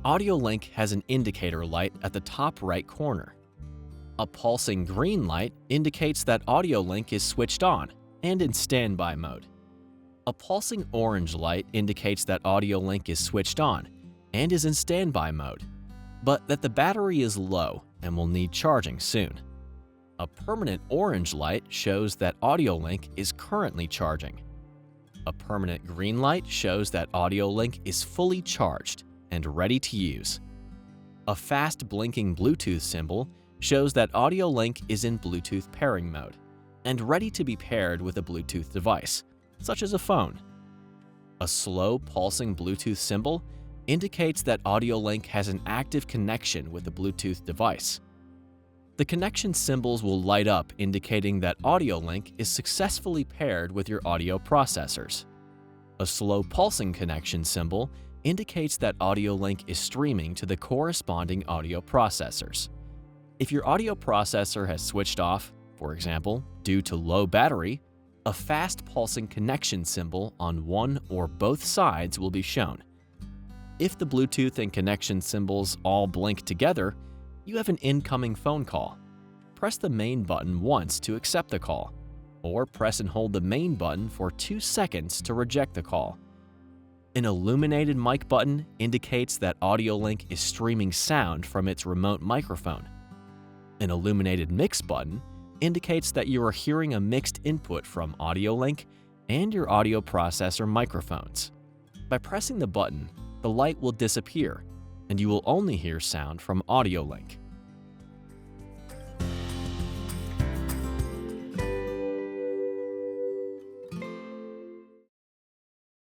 AudioLink has an indicator light at the top right corner. A pulsing green light indicates that AudioLink is switched on and in standby mode. A pulsing orange light indicates that AudioLink is switched on and is in standby mode, but that the battery is low and will need charging soon. A permanent orange light shows that AudioLink is currently charging. A permanent green light shows that AudioLink is fully charged and ready to use. A fast blinking Bluetooth symbol shows that AudioLink is in Bluetooth pairing mode and ready to be paired with a Bluetooth device, such as a phone. A slow pulsing Bluetooth symbol indicates that AudioLink has an active connection with the Bluetooth device. The connection symbols will light up indicating that AudioLink is successfully paired with your audio processors. A slow pulsing connection symbol indicates that AudioLink is streaming to the corresponding audio processors. If your audio processor has switched off, for example, due to low battery, a fast pulsing connection symbol on one or both sides will be shown. If the Bluetooth and connection symbols all blink together, you have an incoming phone call. Press the main button once to accept the call, or press and hold the main button for 2 seconds to reject the call. An illuminated mic button indicates that AudioLink is streaming sound from its remote microphone. An illuminated mix button indicates that you are hearing a mixed input from AudioLink and your audio processor microphones. By pressing the button, the light will disappear, and you will only hear sound from AudioLink.